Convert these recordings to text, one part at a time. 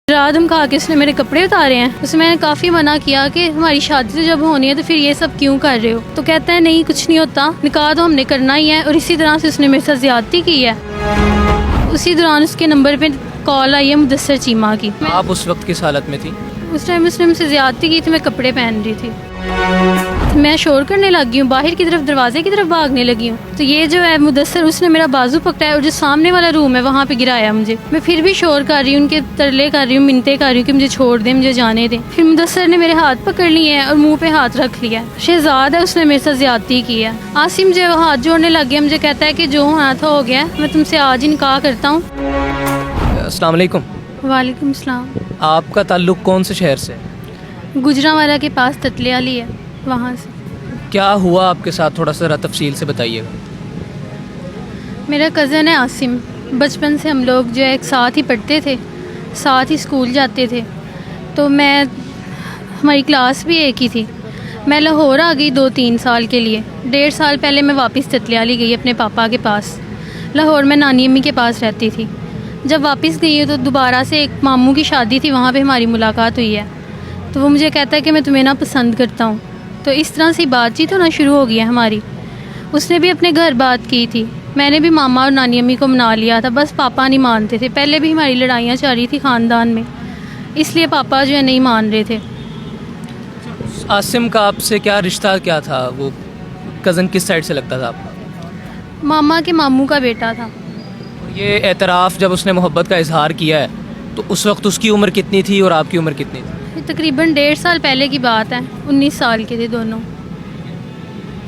रात हम खा के उसने मेरे कपड़े उतारे हैं। उसने मैंने काफ़ी मना किया कि हमारी शादी तो जब होनी है तो फिर ये सब क्यों कर रहे हो। तो कहता है नहीं कुछ नहीं होता, निकाह तो हमने करना ही है। और इसी तरह से उसने मेरे साथ ज़्यादती की है। उसी दौरान उसके नंबर पे कॉल आई है मुदस्सर चीमा की। आप उस वक्त किस हालत में थी? उस टाइम उसने मुझसे ज़्यादती की थी, मैं कपड़े पहन रही थी। मैं शोर करने लगी हूँ, बाहर की तरफ दरवाजे की तरफ भागने लगी हूँ। तो ये जो है मुदस्सर, उसने मेरा बाजू पकड़ा है और जो सामने वाला रूम है वहाँ पे गिराया मुझे। मैं फिर भी शोर कर रही हूँ, उनके तरले कर रही हूँ, मिन्नतें कर रही हूँ कि मुझे छोड़ दें, मुझे जाने दें। फिर मुदस्सर ने मेरे हाथ पकड़ लिए हैं और मुँह पे हाथ रख लिया है। शहजाद है, उसने मेरे साथ ज्यादती की है। आसिम जो हाथ जोड़ने लग गया, मुझे कहता है कि जो होना था हो गया, मैं तुमसे आज ही निकाह करता हूँ। अस्सलाम वालेकुम। वालेकुम सलाम। आपका ताल्लुक़ कौन से शहर से? गुजरांवाला के पास ततलियाली है, वहाँ से। क्या हुआ आपके साथ, थोड़ा सा तफसील से बताइएगा। मेरा कज़न है आसिम, बचपन से हम लोग जो है एक साथ ही पढ़ते थे, साथ ही स्कूल जाते थे। तो हमारी क्लास भी एक ही थी। मैं लाहौर आ गई 2-3 साल के लिए। 1.5 साल पहले मैं वापस ततलियाली गई अपने पापा के पास। लाहौर में नानी अम्मी के पास रहती थी। जब वापस गई हूँ तो दोबारा से एक मामू की शादी थी, वहाँ पे हमारी मुलाकात हुई है। तो वो मुझे कहता है कि मैं तुम्हें ना पसंद करता हूँ। तो इस तरह से बातचीत होना शुरू हो गई है हमारी। उसने भी अपने घर बात की थी, मैंने भी मामा और नानी अम्मी को मना लिया था, बस पापा नहीं मानते थे। पहले भी हमारी लड़ाइयाँ चल रही थी ख़ानदान में, इसलिए पापा जो है नहीं मान रहे थे। आसिम का आपसे क्या रिश्ता क्या था? वो कज़न किस साइड से लगता था आपका? मामा के मामू का बेटा था। ये एतराफ़ जब उसने मोहब्बत का इजहार किया है तो उस वक्त उसकी उम्र कितनी थी और आपकी उम्र कितनी थी? तकरीबन 1.5 साल पहले की बात है। 19 साल के थे दोनों।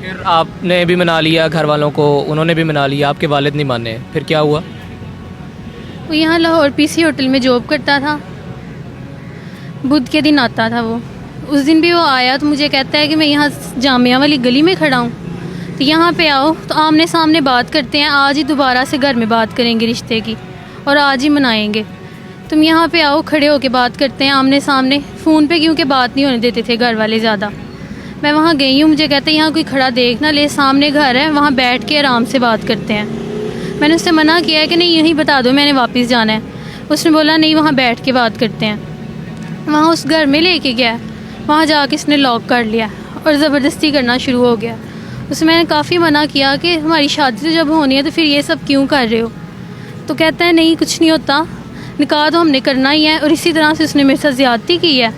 फिर आपने भी मना लिया घर वालों को, उन्होंने भी मना लिया, आपके वालिद नहीं माने, फिर क्या हुआ? वो यहाँ लाहौर पीसी होटल में जॉब करता था। बुध के दिन आता था वो। उस दिन भी वो आया तो मुझे कहता है कि मैं यहाँ जामिया वाली गली में खड़ा हूँ, तो यहाँ पे आओ तो आमने सामने बात करते हैं। आज ही दोबारा से घर में बात करेंगे रिश्ते की और आज ही मनाएंगे। तुम यहाँ पे आओ, खड़े होके बात करते हैं आमने सामने। फ़ोन पे क्योंकि बात नहीं होने देते थे घर वाले ज़्यादा। मैं वहाँ गई हूँ, मुझे कहते हैं यहाँ कोई खड़ा देख ना ले, सामने घर है, वहाँ बैठ के आराम से बात करते हैं। मैंने उससे मना किया है कि नहीं यहीं बता दो मैंने वापस जाना है। उसने बोला नहीं वहाँ बैठ के बात करते हैं। वहाँ उस घर में लेके गया, वहाँ जाके इसने लॉक कर लिया और ज़बरदस्ती करना शुरू हो गया। उससे मैंने काफ़ी मना किया कि हमारी शादी तो जब होनी है तो फिर ये सब क्यों कर रहे हो। तो कहता है नहीं कुछ नहीं होता, निकाह तो हमने करना ही है। और इसी तरह से उसने मेरे साथ ज़्यादती की है।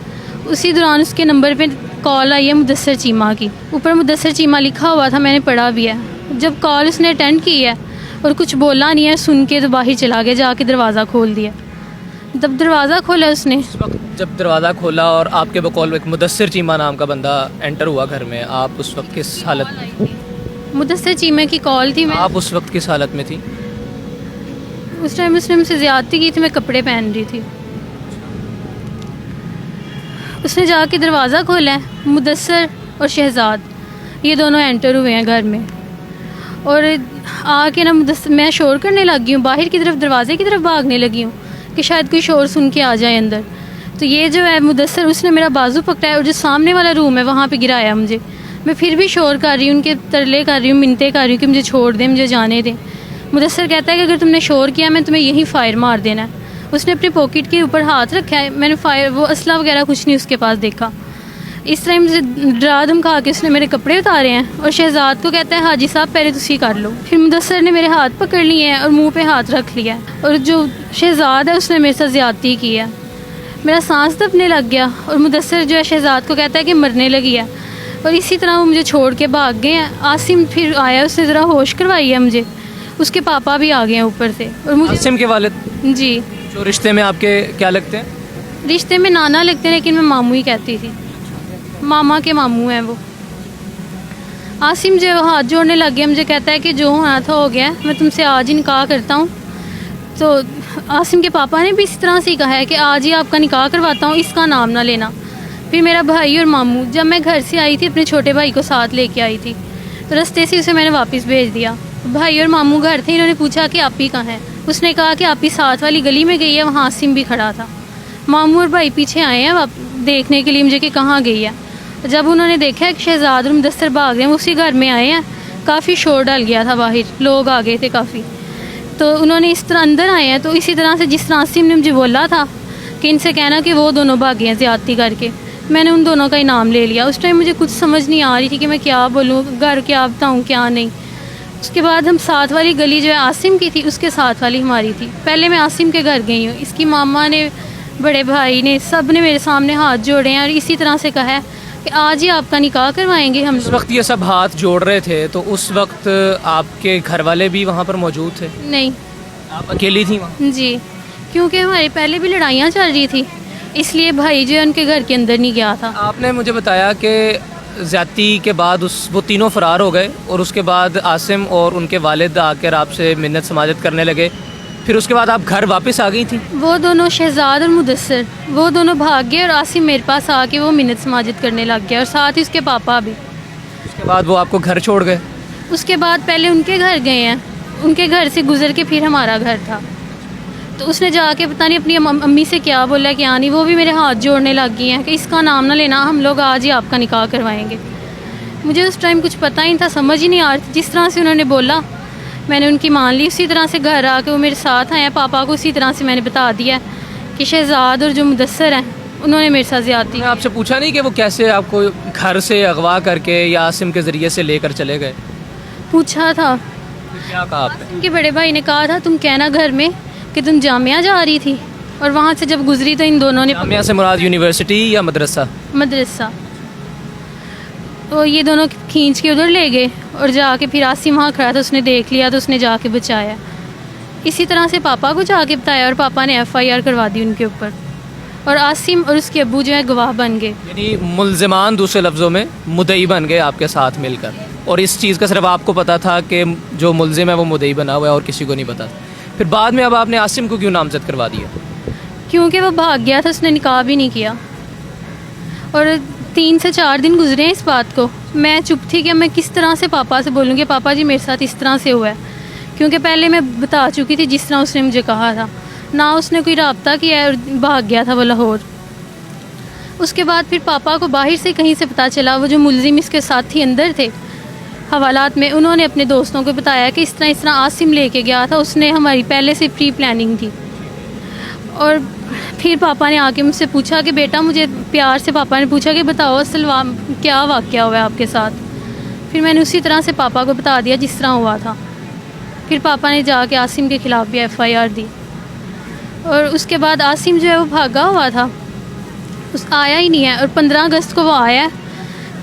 उसी दौरान उसके नंबर पे कॉल आई है मुदस्सर चीमा की। ऊपर मुदस्सर चीमा लिखा हुआ था, मैंने पढ़ा भी है। जब कॉल उसने अटेंड की है और कुछ बोला नहीं है, सुन के तो बाहर चला गया, जाके दरवाज़ा खोल दिया। जब दरवाज़ा खोला उसने, उस वक्त जब दरवाज़ा खोला और आपके बकौल एक मुदस्सर चीमा नाम का बंदा एंटर हुआ घर में, आप उस वक्त किस हालत में? मुदस्सर चीमा की कॉल थी। आप उस वक्त किस हालत में थी? उस टाइम उसने मुझसे ज़्यादती की थी, मैं कपड़े पहन रही थी। उसने जाके दरवाज़ा खोला है। मुदस्सर और शहजाद ये दोनों एंटर हुए हैं घर में। और आके ना मैं शोर करने लगी हूँ, बाहर की तरफ दरवाजे की तरफ भागने लगी हूँ कि शायद कोई शोर सुन के आ जाए अंदर। तो ये जो है मुदस्सर, उसने मेरा बाजू पकड़ा है और जो सामने वाला रूम है वहाँ पे गिराया मुझे। मैं फिर भी शोर कर रही हूँ, उनके तरले कर रही हूँ, मिन्नतें कर रही हूँ कि मुझे छोड़ दें, मुझे जाने दें। मुदस्सर कहता है कि अगर तुमने शोर किया मैं तुम्हें यही फायर मार देना है। उसने अपनी पॉकेट के ऊपर हाथ रखा है। मैंने फायर, वो असला वगैरह कुछ नहीं उसके पास देखा। इस टाइम मुझे डरा धमका के उसने मेरे कपड़े उतारे हैं और शहजाद को कहता है हाजी साहब पहले तुसी कर लो। फिर मुदस्सर ने मेरे हाथ पकड़ लिए हैं और मुंह पे हाथ रख लिया है। और जो शहजाद है उसने मेरे साथ ज़्यादती की है। मेरा सांस दबने लग गया और मुदस्सर जो है शहजाद को कहता है कि मरने लगी है। और इसी तरह वो मुझे छोड़ के भाग गए हैं। आसिम फिर आया, उसने ज़रा होश करवाई है मुझे। उसके पापा भी आ गए हैं ऊपर से। और मुझे आसिम के वालिद जी, जो रिश्ते में आपके क्या लगते हैं? रिश्ते में नाना लगते हैं लेकिन मैं मामू ही कहती थी। मामा के मामू हैं वो। आसिम जो हाथ जोड़ने लग गया, मुझे कहता है कि जो होना था हो गया, मैं तुमसे आज ही निकाह करता हूँ। तो आसिम के पापा ने भी इस तरह से ही कहा है कि आज ही आपका निकाह करवाता हूँ, इसका नाम ना लेना। फिर मेरा भाई और मामू, जब मैं घर से आई थी अपने छोटे भाई को साथ लेके आई थी, तो रास्ते से उसे मैंने वापस भेज दिया। भाई और मामू घर थे, इन्होंने पूछा कि आप ही कहाँ हैं। उसने कहा कि आप ही साथ वाली गली में गई है, वहाँ आसिम भी खड़ा था। मामू और भाई पीछे आए हैं देखने के लिए मुझे कि कहाँ गई है। जब उन्होंने देखा कि शहजाद और मुदस्सर भाग रहे हैं, उसी घर में आए हैं। काफ़ी शोर डल गया था, बाहर लोग आ गए थे काफ़ी। तो उन्होंने इस तरह अंदर आए हैं। तो इसी तरह से जिस तरह आसिम ने मुझे बोला था कि इनसे कहना कि वो दोनों भागे हैं ज़्यादती करके। मैंने उन दोनों का ही नाम ले लिया। उस टाइम मुझे कुछ समझ नहीं आ रही थी कि मैं क्या बोलूँ, घर क्या बताऊँ क्या नहीं। उसके बाद हम साथ वाली गली जो है आसिम की थी, उसके साथ वाली हमारी थी। पहले मैं आसिम के घर गई हूँ, इसकी मामा ने, बड़े भाई ने, सब ने मेरे सामने हाथ जोड़े हैं और इसी तरह से कहा है कि आज ही आपका निकाह करवाएंगे हम उस लोग। वक्त ये सब हाथ जोड़ रहे थे तो उस वक्त आपके घर वाले भी वहाँ पर मौजूद थे? नहीं आप अकेली थी वहाँ? जी, क्योंकि हमारे पहले भी लड़ाइयाँ चल रही थी, इसलिए भाई जो है उनके घर के अंदर नहीं गया था। आपने मुझे बताया कि ज़्यादती के बाद वो तीनों फ़रार हो गए और उसके बाद आसिम और उनके वालिद आकर आपसे मिन्नत समाजत करने लगे, फिर उसके बाद आप घर वापस आ गई थी? वो दोनों शहजाद और मुदस्सर, वो दोनों भाग गए और आसिम मेरे पास आके वो मिन्नत समाजत करने लग गया और साथ ही उसके पापा भी। उसके बाद वो आपको घर छोड़ गए? उसके बाद पहले उनके घर गए हैं, उनके घर से गुजर के फिर हमारा घर था। तो उसने जाके पता नहीं अपनी अम्मी से क्या बोला क्या नहीं, वो भी मेरे हाथ जोड़ने लग गई हैं कि इसका नाम ना लेना, हम लोग आज ही आपका निकाह करवाएंगे। मुझे उस टाइम कुछ पता ही नहीं था, समझ ही नहीं आ रही थी। जिस तरह से उन्होंने बोला मैंने उनकी मान ली, उसी तरह से घर आके वो मेरे साथ आए हैं। पापा को उसी तरह से मैंने बता दिया कि शहजाद और जो मुदस्सर हैं उन्होंने मेरे साथ ज़्यादती। मैंने आपसे पूछा नहीं कि वो कैसे आपको घर से अगवा करके या आसिम के ज़रिए से लेकर चले गए? पूछा था, फिर क्या कहा आपने? उनके बड़े भाई ने कहा था तुम कहना घर में कि तुम जामिया जा रही थी, और वहाँ से जब गुजरी तो इन दोनों ने जामिया से मुराद यूनिवर्सिटी या मदरसा? मदरसा, तो ये दोनों खींच के उधर ले गए और जाके फिर आसिम वहाँ खड़ा था, उसने देख लिया तो उसने जाके बचाया। इसी तरह से पापा को जाके बताया और पापा ने FIR करवा दी उनके ऊपर, और आसिम और उसके अब्बू जो है गवाह बन गए। यानी मुल्ज़िमान दूसरे लफ्ज़ों में मुद्दई बन गए आपके साथ मिलकर, और इस चीज़ का सिर्फ आपको पता था कि जो मुल्ज़िम है वो मुद्दई बना हुआ है और किसी को नहीं पता था। फिर बाद में अब आपने आसिम को क्यों नामज़द करवा दिया? क्योंकि वो भाग गया था, उसने निकाह भी नहीं किया, और 3 से 4 दिन गुजरे हैं इस बात को। मैं चुप थी कि मैं किस तरह से पापा से बोलूँगी पापा जी मेरे साथ इस तरह से हुआ है, क्योंकि पहले मैं बता चुकी थी जिस तरह उसने मुझे कहा था। ना उसने कोई रब्ता किया और भाग गया था वो लाहौर। उसके बाद फिर पापा को बाहर से कहीं से पता चला, वो जो मुलजिम इसके साथी अंदर थे हवालात में, उन्होंने अपने दोस्तों को बताया कि इस तरह आसिम लेके गया था, उसने हमारी पहले से प्री प्लानिंग थी। और फिर पापा ने आके मुझसे पूछा कि बेटा, मुझे प्यार से पापा ने पूछा कि बताओ असल क्या वाक़या हुआ है आपके साथ। फिर मैंने उसी तरह से पापा को बता दिया जिस तरह हुआ था। फिर पापा ने जाके आसिम के ख़िलाफ़ भी FIR दी, और उसके बाद आसिम जो है वो भागा हुआ था, आया ही नहीं है। और 15 अगस्त को वो आया है,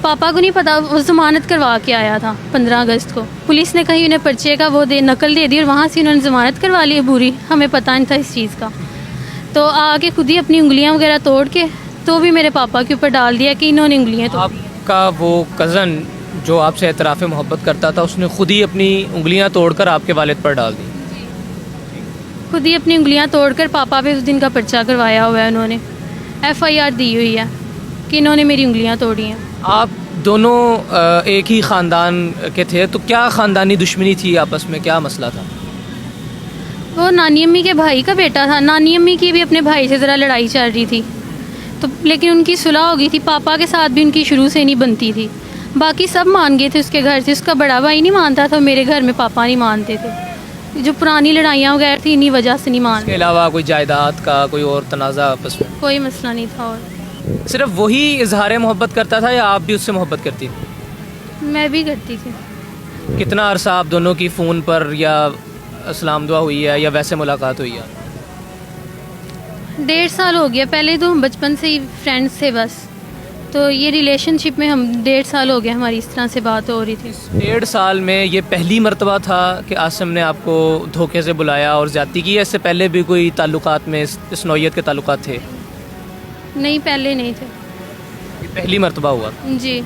पापा को नहीं पता, वो ज़मानत करवा के आया था 15 अगस्त को। पुलिस ने कहीं उन्हें पर्चे का वो नकल दे दी और वहाँ से उन्होंने ज़मानत करवा ली है पूरी, हमें पता नहीं था इस चीज़ का। तो आके खुद ही अपनी उंगलियां वगैरह तोड़ के तो भी मेरे पापा के ऊपर डाल दिया कि इन्होंने उंगलियां तोड़ी। आपका वो कज़न जो आपसे एतराफ़ मोहब्बत करता था, उसने खुद ही अपनी उंगलियां तोड़कर आपके वालिद पर डाल दी? खुद ही अपनी उंगलियां तोड़कर पापा पे उस दिन का पर्चा करवाया हुआ है, उन्होंने FIR दी हुई है कि इन्होंने मेरी उंगलियां तोड़ी हैं। आप दोनों एक ही ख़ानदान के थे, तो क्या ख़ानदानी दुश्मनी थी आपस में, क्या मसला था? वो नानी अम्मी के भाई का बेटा था। नानी अम्मी की भी अपने भाई से ज़रा लड़ाई चल रही थी, तो लेकिन उनकी सुलह हो गई थी। पापा के साथ भी उनकी शुरू से नहीं बनती थी, बाकी सब मान गए थे उसके घर से। उसका बड़ा भाई नहीं मानता था, मेरे घर में पापा नहीं मानते थे। जो पुरानी लड़ाइयाँ वगैरह थी इन्हीं वजह से नहीं मान। इसके अलावा कोई जायदाद का कोई और तनाज़ा आपस में? कोई मसला नहीं था। और सिर्फ वही इजहार मोहब्बत करता था या आप भी उससे मोहब्बत करती थी? मैं भी करती थी। कितना अरसा आप दोनों की फ़ोन पर या सलाम दुआ हुई है या वैसे मुलाकात हुई है? 1.5 साल हो गया। पहले तो हम बचपन से ही फ्रेंड्स थे बस, तो ये रिलेशनशिप में हम 1.5 साल हो गया हमारी इस तरह से बात हो रही थी। 1.5 साल में ये पहली मर्तबा था कि आसिम ने आपको धोखे से बुलाया और ज़्यादती की, इससे पहले भी कोई ताल्लुकात में इस नौइयत के ताल्लुकात थे? नहीं, पहले नहीं थे। ये पहली मर्तबा हुआ। जी।